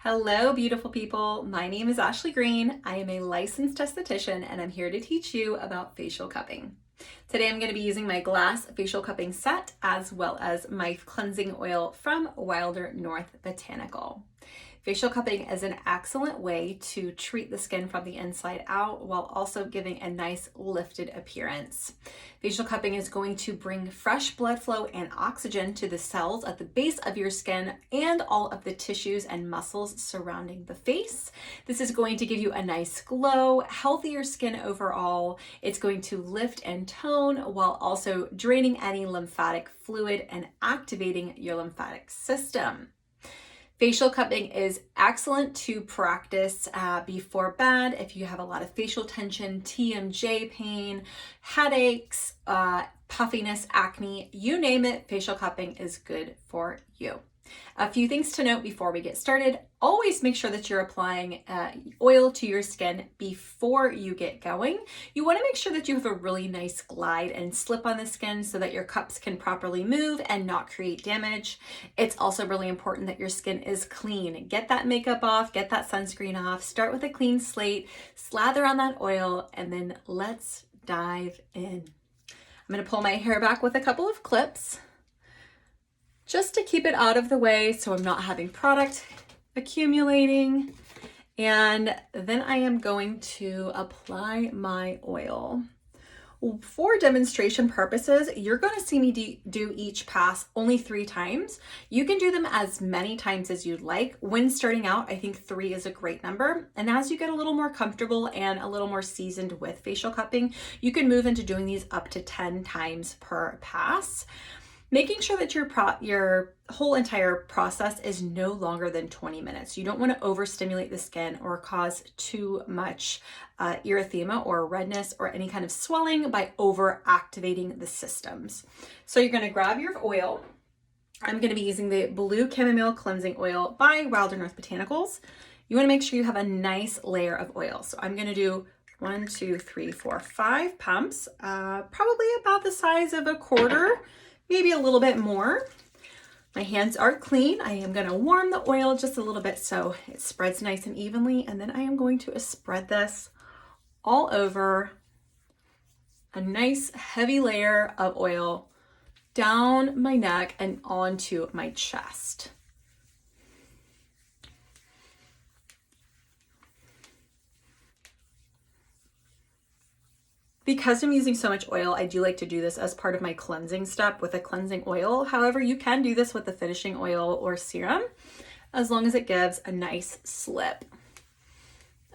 Hello, beautiful people. My name is Ashley Green. I am a licensed esthetician and I'm here to teach you about facial cupping. Today I'm going to be using my glass facial cupping set as well as my cleansing oil from Wilder North Botanical. Facial cupping is an excellent way to treat the skin from the inside out while also giving a nice lifted appearance. Facial cupping is going to bring fresh blood flow and oxygen to the cells at the base of your skin and all of the tissues and muscles surrounding the face. This is going to give you a nice glow, healthier skin overall. It's going to lift and tone while also draining any lymphatic fluid and activating your lymphatic system. Facial cupping is excellent to practice before bed if you have a lot of facial tension, TMJ pain, headaches, puffiness, acne, you name it, facial cupping is good for you. A few things to note before we get started. Always make sure that you're applying oil to your skin before you get going. You want to make sure that you have a really nice glide and slip on the skin so that your cups can properly move and not create damage. It's also really important that your skin is clean. Get that makeup off, get that sunscreen off, start with a clean slate, slather on that oil, and then let's dive in. I'm going to pull my hair back with a couple of clips, just to keep it out of the way so I'm not having product accumulating. And then I am going to apply my oil. For demonstration purposes, you're going to see me do each pass only 3 times. You can do them as many times as you'd like. When starting out, I think 3 is a great number. And as you get a little more comfortable and a little more seasoned with facial cupping, you can move into doing these up to 10 times per pass. Making sure that your whole entire process is no longer than 20 minutes. You don't want to overstimulate the skin or cause too much erythema or redness or any kind of swelling by overactivating the systems. So you're going to grab your oil. I'm going to be using the Blue Chamomile Cleansing Oil by Wilder North Botanicals. You want to make sure you have a nice layer of oil. So I'm going to do 1, 2, 3, 4, 5 pumps, probably about the size of a quarter, maybe a little bit more. My hands are clean. I am going to warm the oil just a little bit so it spreads nice and evenly. And then I am going to spread this all over a nice heavy layer of oil down my neck and onto my chest. Because I'm using so much oil, I do like to do this as part of my cleansing step with a cleansing oil. However, you can do this with the finishing oil or serum as long as it gives a nice slip.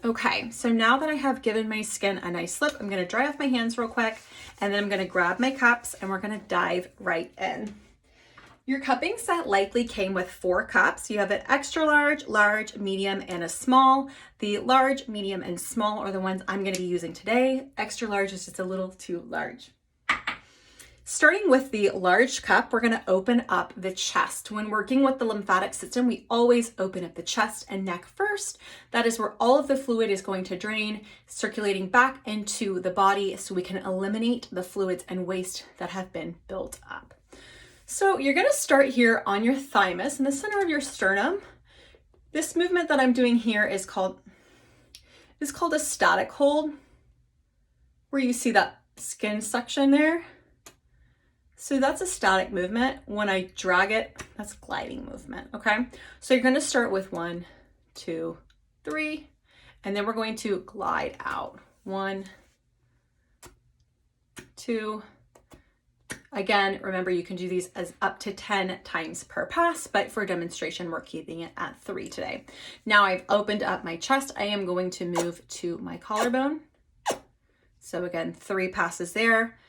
Okay, so now that I have given my skin a nice slip, I'm gonna dry off my hands real quick and then I'm gonna grab my cups and we're gonna dive right in. Your cupping set likely came with 4 cups. You have an extra large, large, medium, and a small. The large, medium, and small are the ones I'm going to be using today. Extra large is just a little too large. Starting with the large cup, we're going to open up the chest. When working with the lymphatic system, we always open up the chest and neck first. That is where all of the fluid is going to drain, circulating back into the body so we can eliminate the fluids and waste that have been built up. So you're going to start here on your thymus in the center of your sternum. This movement that I'm doing here is called a static hold, where you see that skin section there. So that's a static movement. When I drag it, that's gliding movement, okay? So you're going to start with 1, 2, 3, and then we're going to glide out. 1, 2, again, remember you can do these as up to 10 times per pass, but for demonstration, we're keeping it at 3 today. Now I've opened up my chest. I am going to move to my collarbone. So again, 3 passes there.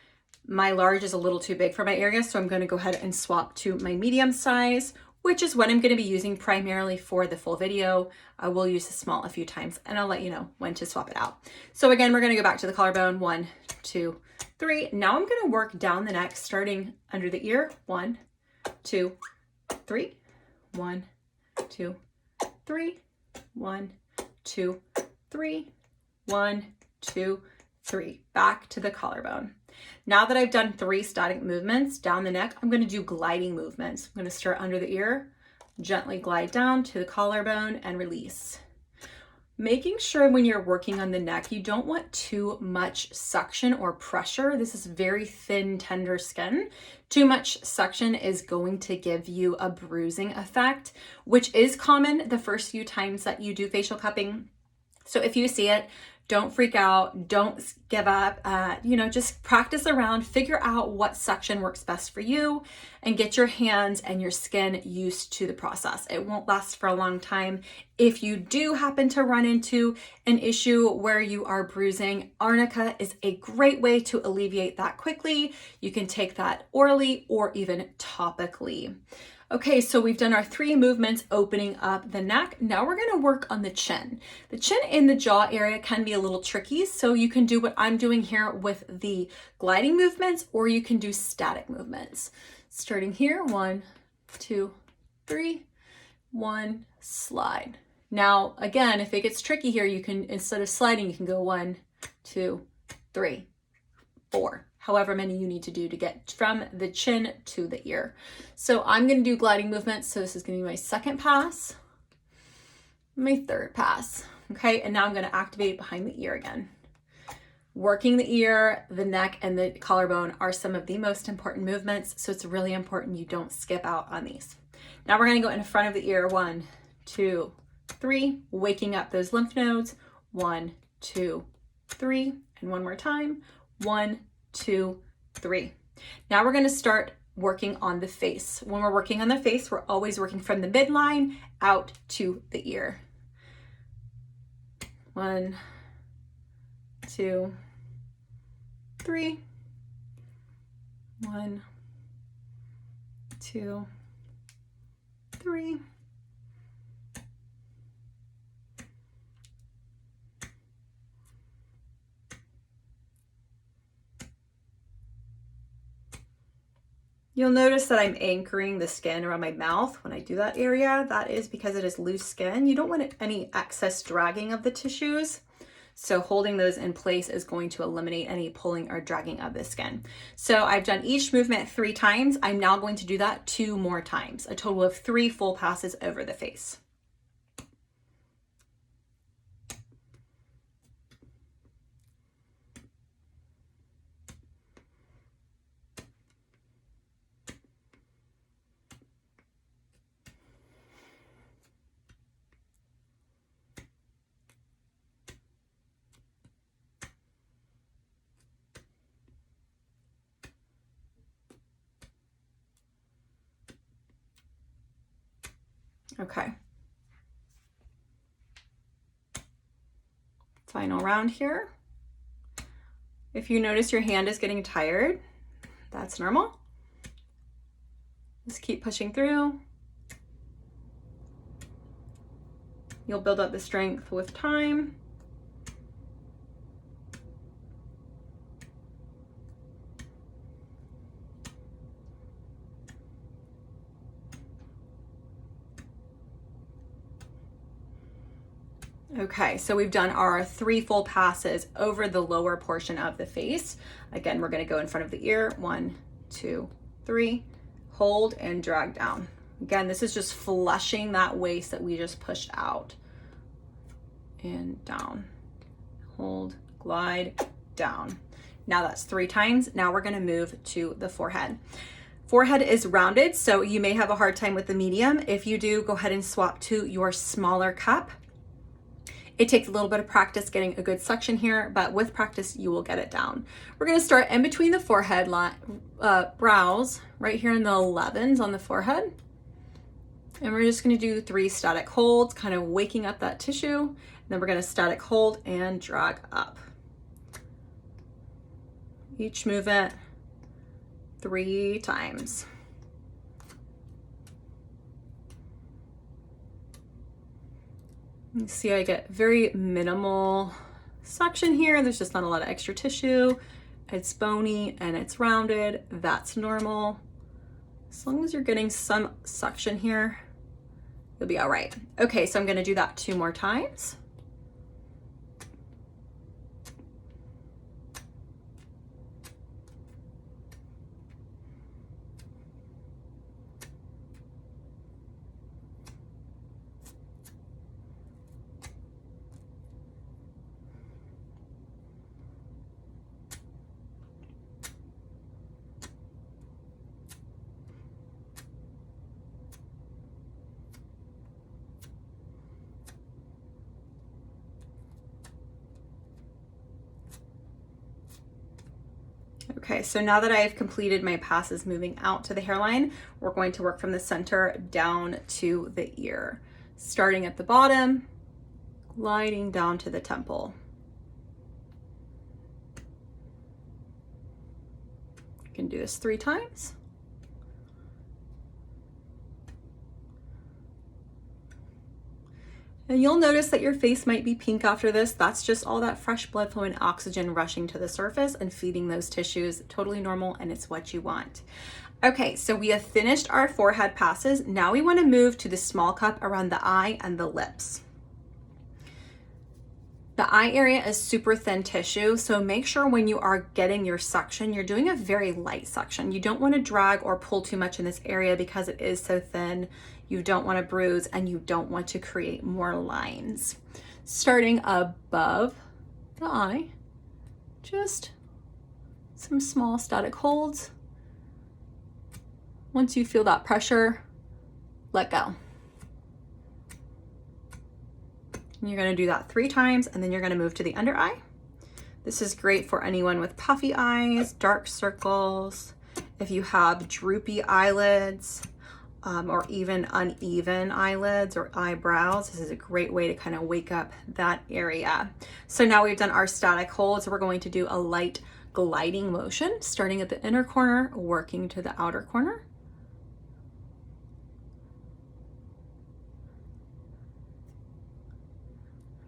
My large is a little too big for my area, so I'm going to go ahead and swap to my medium size, which is what I'm going to be using primarily for the full video. I will use the small a few times and I'll let you know when to swap it out. So again, we're going to go back to the collarbone. 1, 2, 3. Now I'm going to work down the neck, starting under the ear. 1, 2, 3. 1, 2, 3. 1, 2, 3. 1, 2, 3. Back to the collarbone. Now that I've done 3 static movements down the neck, I'm going to do gliding movements. I'm going to start under the ear. Gently glide down to the collarbone and release. Making sure when you're working on the neck, you don't want too much suction or pressure. This is very thin, tender skin. Too much suction is going to give you a bruising effect, which is common the first few times that you do facial cupping. So if you see it, don't freak out, don't give up, just practice around, figure out what suction works best for you, and get your hands and your skin used to the process. It won't last for a long time. If you do happen to run into an issue where you are bruising, arnica is a great way to alleviate that quickly. You can take that orally or even topically. Okay, so we've done our 3 movements opening up the neck. Now we're gonna work on the chin. The chin in the jaw area can be a little tricky, so you can do what I'm doing here with the gliding movements, or you can do static movements. Starting here, 1, 2, 3, 1, slide. Now, again, if it gets tricky here, you can, instead of sliding, you can go 1, 2, 3, 4. However many you need to do to get from the chin to the ear. So I'm going to do gliding movements. So this is going to be my second pass, my third pass. Okay, and now I'm going to activate behind the ear again. Working the ear, the neck, and the collarbone are some of the most important movements. So it's really important you don't skip out on these. Now we're going to go in front of the ear. 1, 2, 3, waking up those lymph nodes. 1, 2, 3, and one more time. 1, 2, 3. Now we're going to start working on the face. When we're working on the face, we're always working from the midline out to the ear. 1, 2, 3. 1, 2, 3. You'll notice that I'm anchoring the skin around my mouth when I do that area. That is because it is loose skin. You don't want any excess dragging of the tissues. So holding those in place is going to eliminate any pulling or dragging of the skin. So I've done each movement 3 times. I'm now going to do that 2 more times, a total of 3 full passes over the face. Okay. Final round here. If you notice your hand is getting tired, that's normal. Just keep pushing through. You'll build up the strength with time. Okay, so we've done our 3 full passes over the lower portion of the face. Again, we're going to go in front of the ear. 1, 2, 3. Hold and drag down. Again, this is just flushing that waist that we just pushed out. And down. Hold, glide, down. Now that's 3 times. Now we're going to move to the forehead. Forehead is rounded, so you may have a hard time with the medium. If you do, go ahead and swap to your smaller cup. It takes a little bit of practice getting a good suction here, but with practice, you will get it down. We're gonna start in between the forehead brows, right here in the 11s on the forehead. And we're just gonna do 3 static holds, kind of waking up that tissue. And then we're gonna static hold and drag up. Each movement 3 times. You see I get very minimal suction here. There's just not a lot of extra tissue. It's bony and it's rounded. That's normal. As long as you're getting some suction here, you'll be all right. Okay, so I'm gonna do that 2 more times. Okay, so now that I've completed my passes moving out to the hairline, we're going to work from the center down to the ear, starting at the bottom, gliding down to the temple. You can do this 3 times. And you'll notice that your face might be pink after this. That's just all that fresh blood flow and oxygen rushing to the surface and feeding those tissues. Totally normal, and it's what you want. Okay, so we have finished our forehead passes. Now we want to move to the small cup around the eye and the lips. The eye area is super thin tissue, so make sure when you are getting your suction, you're doing a very light suction. You don't want to drag or pull too much in this area because it is so thin. You don't want to bruise, and you don't want to create more lines. Starting above the eye, just some small static holds. Once you feel that pressure, let go. You're going to do that 3 times, and then you're going to move to the under eye. This is great for anyone with puffy eyes, dark circles, if you have droopy eyelids, or even uneven eyelids or eyebrows. This is a great way to kind of wake up that area. So now we've done our static holds. We're going to do a light gliding motion, starting at the inner corner, working to the outer corner.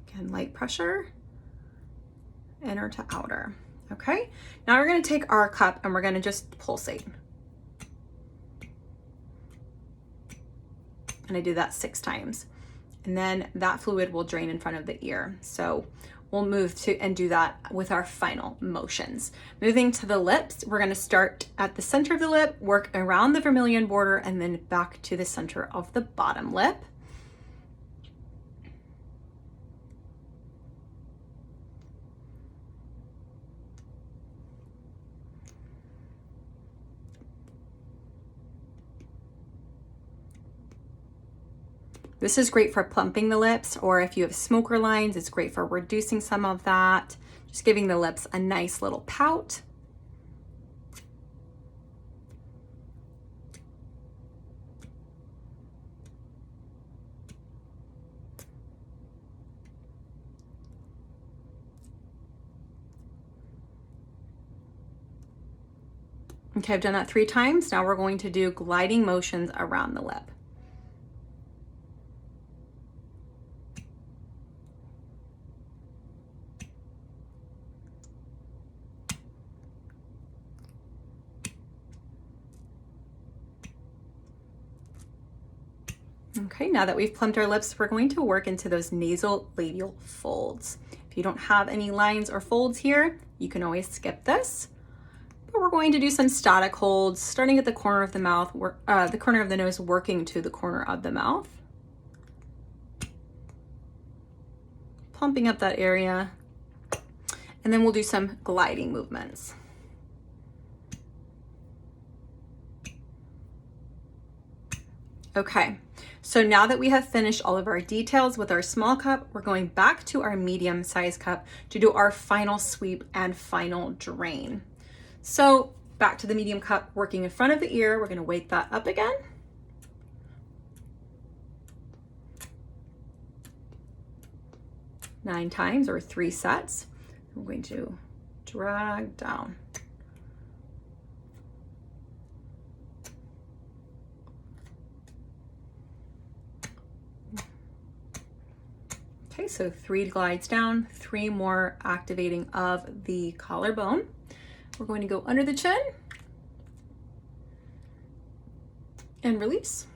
Again, light pressure, inner to outer. Okay, now we're going to take our cup and we're going to just pulsate. And I do that 6 times. And then that fluid will drain in front of the ear. So we'll move to and do that with our final motions. Moving to the lips, we're going to start at the center of the lip, work around the vermilion border, and then back to the center of the bottom lip. This is great for plumping the lips, or if you have smoker lines, it's great for reducing some of that, just giving the lips a nice little pout. Okay, I've done that 3 times. Now we're going to do gliding motions around the lip. Okay, now that we've plumped our lips, we're going to work into those nasal labial folds. If you don't have any lines or folds here, you can always skip this. But we're going to do some static holds, starting at the corner of the mouth, the corner of the nose, working to the corner of the mouth. Pumping up that area. And then we'll do some gliding movements. Okay, so now that we have finished all of our details with our small cup, we're going back to our medium size cup to do our final sweep and final drain. So back to the medium cup, working in front of the ear, we're going to wake that up again. Nine times, or 3 sets. We're going to drag down. Okay, so 3 glides down, 3 more activating of the collarbone. We're going to go under the chin and release.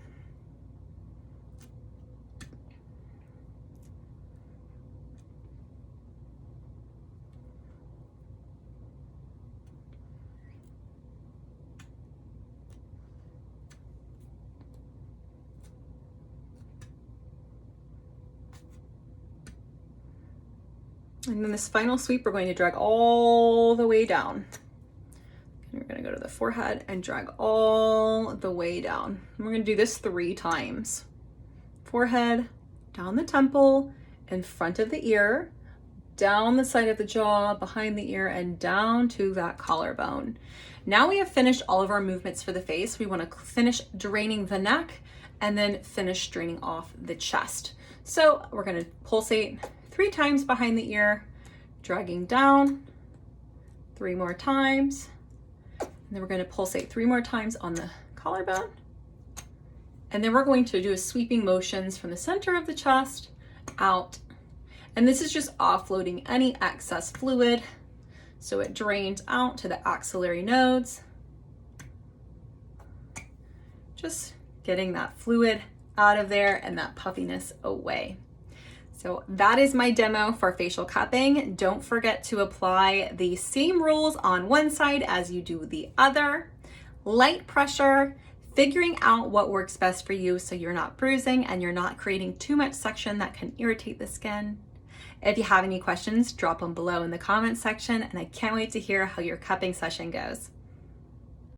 And then this final sweep, we're going to drag all the way down. And we're going to go to the forehead and drag all the way down. And we're going to do this 3 times. Forehead, down the temple, in front of the ear, down the side of the jaw, behind the ear, and down to that collarbone. Now we have finished all of our movements for the face. We want to finish draining the neck and then finish draining off the chest. So we're going to pulsate 3 times behind the ear, dragging down 3 more times. And then we're going to pulsate 3 more times on the collarbone. And then we're going to do a sweeping motions from the center of the chest out. And this is just offloading any excess fluid. So it drains out to the axillary nodes. Just getting that fluid out of there and that puffiness away. So that is my demo for facial cupping. Don't forget to apply the same rules on one side as you do the other. Light pressure, figuring out what works best for you so you're not bruising and you're not creating too much suction that can irritate the skin. If you have any questions, drop them below in the comments section, and I can't wait to hear how your cupping session goes.